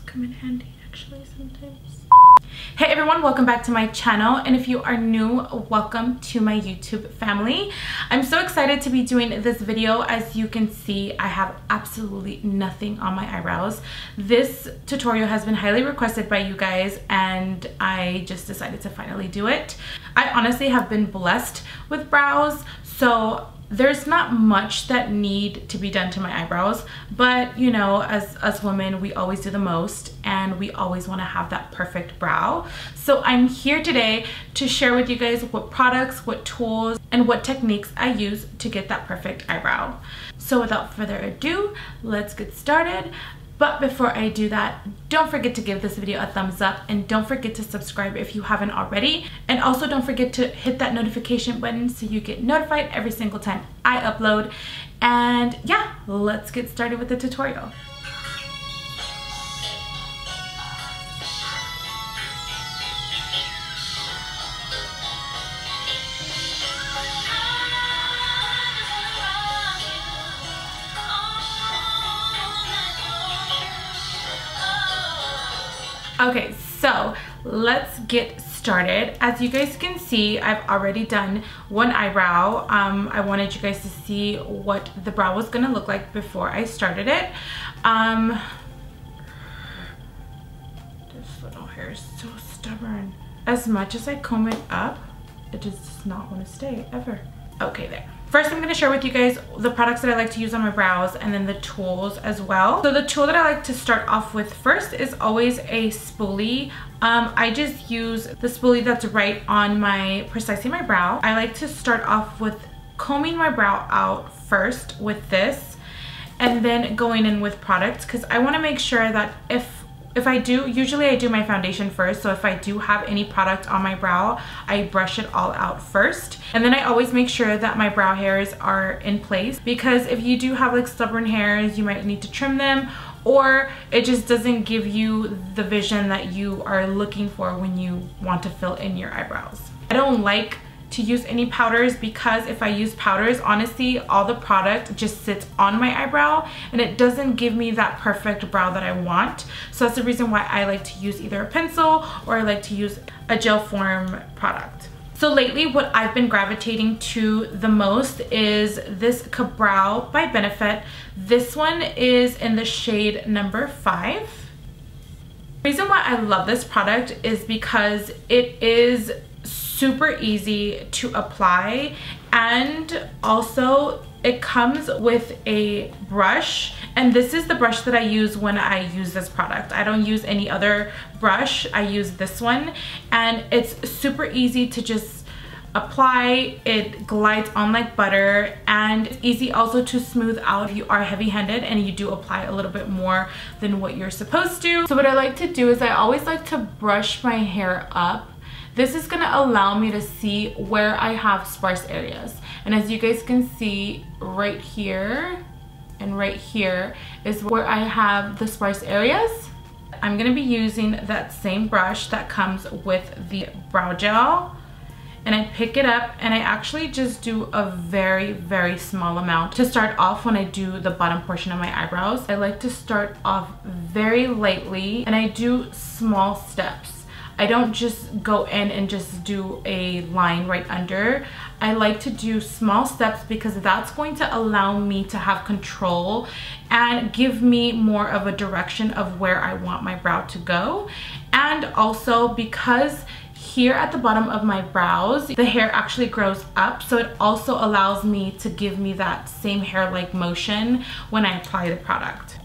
come in handy actually sometimes. Hey everyone, welcome back to my channel, and if you are new, welcome to my YouTube family. I'm so excited to be doing this video. As you can see, I have absolutely nothing on my eyebrows. This tutorial has been highly requested by you guys and I just decided to finally do it. I honestly have been blessed with brows, so there's not much that need to be done to my eyebrows, but you know, as women, we always do the most and we always want to have that perfect brow. So I'm here today to share with you guys what products, what tools, and what techniques I use to get that perfect eyebrow. So without further ado, let's get started. But before I do that, don't forget to give this video a thumbs up and don't forget to subscribe if you haven't already. And also don't forget to hit that notification button so you get notified every single time I upload. And yeah, let's get started with the tutorial. Okay, so let's get started. As you guys can see, I've already done one eyebrow. I wanted you guys to see what the brow was gonna look like before I started it. This little hair is so stubborn. As much as I comb it up, it just does not want to stay ever. Okay, there. First, I'm going to share with you guys the products that I like to use on my brows and then the tools as well. So the tool that I like to start off with first is always a spoolie. I just use the spoolie that's right on precisely my brow. I like to start off with combing my brow out first with this and then going in with products, because I want to make sure that usually I do my foundation first, so if I do have any product on my brow, I brush it all out first. And then I always make sure that my brow hairs are in place, because if you do have like stubborn hairs, you might need to trim them, or it just doesn't give you the vision that you are looking for when you want to fill in your eyebrows. I don't like to use any powders, because if I use powders, honestly, all the product just sits on my eyebrow and it doesn't give me that perfect brow that I want. So that's the reason why I like to use either a pencil or I like to use a gel form product. So lately, what I've been gravitating to the most is this Eyebrow by Benefit. This one is in the shade number 5. The reason why I love this product is because it is super easy to apply, and also it comes with a brush, and this is the brush that I use when I use this product. I don't use any other brush, I use this one, and it's super easy to just apply. It glides on like butter, and it's easy also to smooth out if you are heavy-handed and you do apply a little bit more than what you're supposed to. So what I like to do is I always like to brush my hair up. This is gonna allow me to see where I have sparse areas. And as you guys can see, right here and right here is where I have the sparse areas. I'm gonna be using that same brush that comes with the brow gel. And I pick it up and I actually just do a very, very small amount to start off when I do the bottom portion of my eyebrows. I like to start off very lightly and I do small steps. I don't just go in and just do a line right under. I like to do small steps because that's going to allow me to have control and give me more of a direction of where I want my brow to go. And also because here at the bottom of my brows, the hair actually grows up, so it also allows me to give me that same hair-like motion when I apply the product.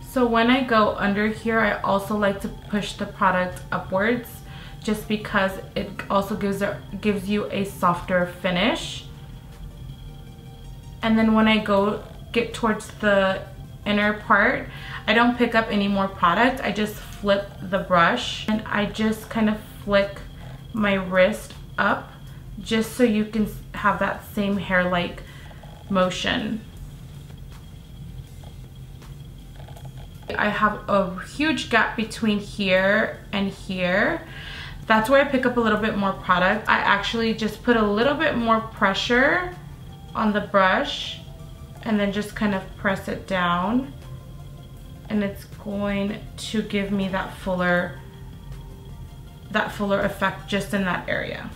So when I go under here, I also like to push the product upwards just because it also gives you a softer finish. And then when I get towards the inner part, I don't pick up any more product. I just flip the brush and I just kind of flick my wrist up just so you can have that same hair-like motion. I have a huge gap between here and here. that's where I pick up a little bit more product. I actually just put a little bit more pressure on the brush and then just kind of press it down, and it's going to give me that fuller effect just in that area.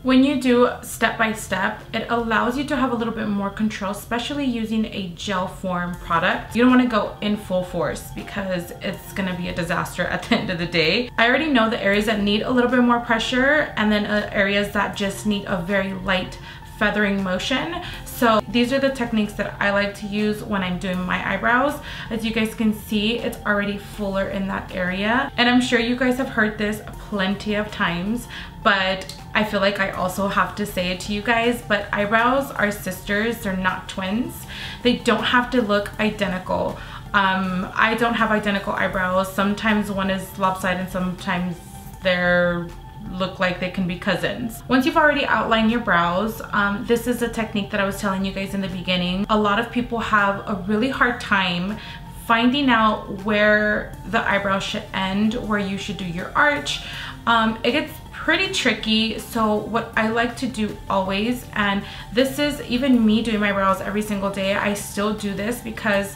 When you do step by step, it allows you to have a little bit more control, especially using a gel form product. You don't want to go in full force because it's going to be a disaster at the end of the day. I already know the areas that need a little bit more pressure, and then areas that just need a very light feathering motion. So these are the techniques that I like to use when I'm doing my eyebrows. As you guys can see, it's already fuller in that area. And I'm sure you guys have heard this plenty of times, but I feel like I also have to say it to you guys, but eyebrows are sisters, they're not twins. They don't have to look identical. I don't have identical eyebrows. Sometimes one is lopsided and sometimes they're look like they can be cousins. Once you've already outlined your brows, this is a technique that I was telling you guys in the beginning. A lot of people have a really hard time finding out where the eyebrow should end, where you should do your arch. It gets pretty tricky, so what I like to do always, and this is even me doing my brows every single day, I still do this because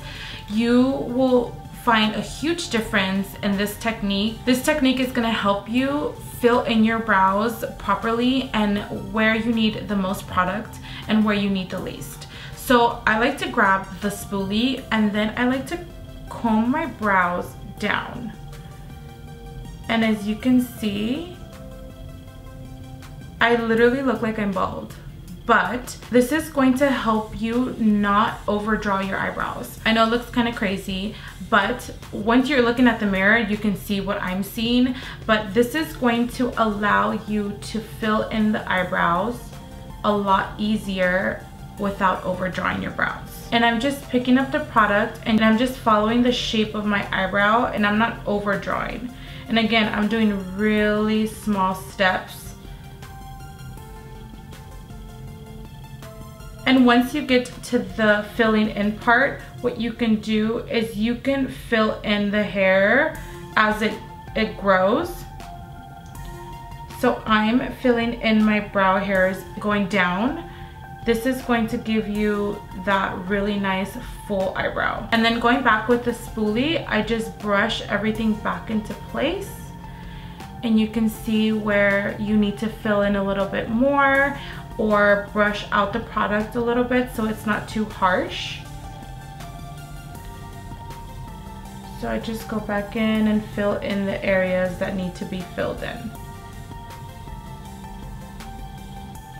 you will find a huge difference in this technique. This technique is going to help you fill in your brows properly and where you need the most product and where you need the least. So I like to grab the spoolie and then I like to comb my brows down. And as you can see, I literally look like I'm bald. But this is going to help you not overdraw your eyebrows. I know it looks kind of crazy, but once you're looking at the mirror, you can see what I'm seeing. But this is going to allow you to fill in the eyebrows a lot easier without overdrawing your brows. And I'm just picking up the product and I'm just following the shape of my eyebrow, and I'm not overdrawing. And again, I'm doing really small steps. And once you get to the filling in part, what you can do is you can fill in the hair as it grows. So I'm filling in my brow hairs going down. This is going to give you that really nice full eyebrow. And then going back with the spoolie, I just brush everything back into place. And you can see where you need to fill in a little bit more or brush out the product a little bit so it's not too harsh. So I just go back in and fill in the areas that need to be filled in.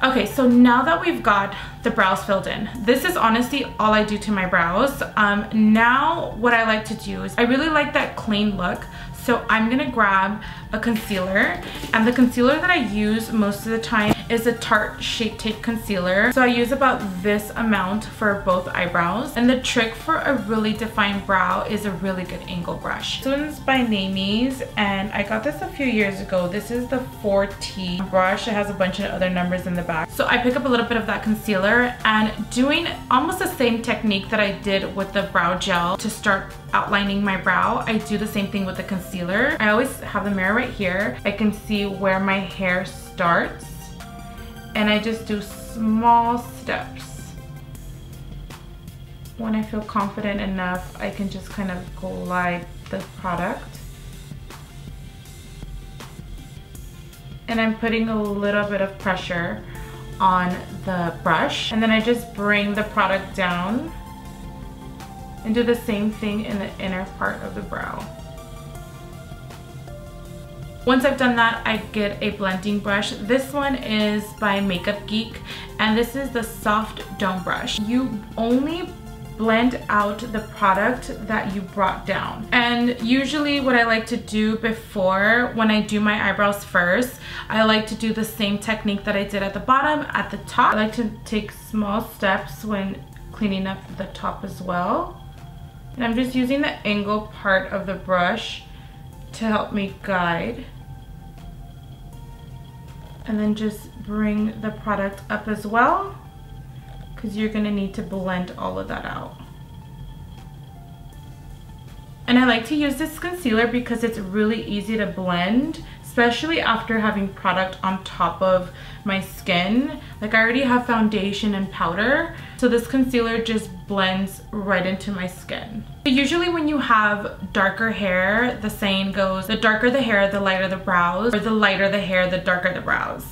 Okay, so now that we've got the brows filled in, this is honestly all I do to my brows. Now what I like to do is I really like that clean look. So I'm gonna grab a concealer, and the concealer that I use most of the time is a Tarte Shape Tape concealer. So I use about this amount for both eyebrows. And the trick for a really defined brow is a really good angle brush. This one's by Namies, and I got this a few years ago. This is the 4T brush. It has a bunch of other numbers in the back. So I pick up a little bit of that concealer and doing almost the same technique that I did with the brow gel to start outlining my brow, I do the same thing with the concealer. I always have the mirror right here. I can see where my hair starts, and I just do small steps. When I feel confident enough, I can just kind of glide the product. And I'm putting a little bit of pressure on the brush, and then I just bring the product down and do the same thing in the inner part of the brow. Once I've done that, I get a blending brush. This one is by Makeup Geek, and this is the soft dome brush. You only blend out the product that you brought down. And usually what I like to do before, when I do my eyebrows first, I like to do the same technique that I did at the bottom, at the top. I like to take small steps when cleaning up the top as well. And I'm just using the angle part of the brush to help me guide. And then just bring the product up as well, because you're gonna need to blend all of that out. And I like to use this concealer because it's really easy to blend, especially after having product on top of my skin. Like I already have foundation and powder, so this concealer just blends right into my skin. Usually when you have darker hair, the saying goes, the darker the hair, the lighter the brows, or the lighter the hair, the darker the brows.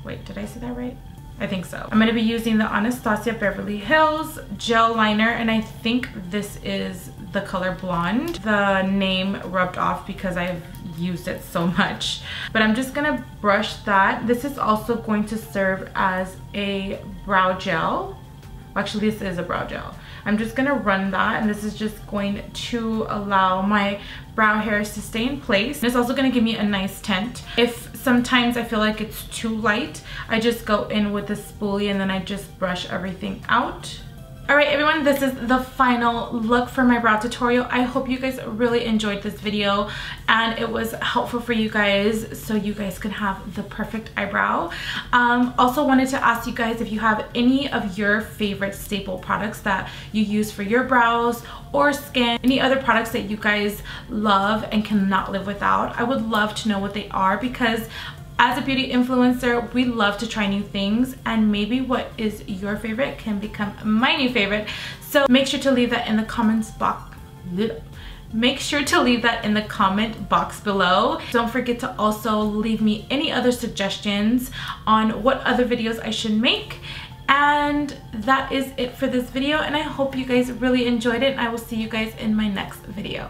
Wait, did I say that right? I think so. I'm gonna be using the Anastasia Beverly Hills gel liner, and I think this is the color Blonde. The name rubbed off because I've used it so much. But I'm just gonna brush that. This is also going to serve as a brow gel. Actually, this is a brow gel. I'm just gonna run that, and this is just going to allow my brow hairs to stay in place. And it's also gonna give me a nice tint. If sometimes I feel like it's too light, I just go in with a spoolie and then I just brush everything out. Alright everyone, this is the final look for my brow tutorial. I hope you guys really enjoyed this video and it was helpful for you guys so you guys can have the perfect eyebrow. Also wanted to ask you guys if you have any of your favorite staple products that you use for your brows or skin, any other products that you guys love and cannot live without. I would love to know what they are, because as a beauty influencer, we love to try new things, and maybe what is your favorite can become my new favorite. So make sure to leave that in the comments box. Make sure to leave that in the comment box below. Don't forget to also leave me any other suggestions on what other videos I should make. And that is it for this video, and I hope you guys really enjoyed it, and I will see you guys in my next video.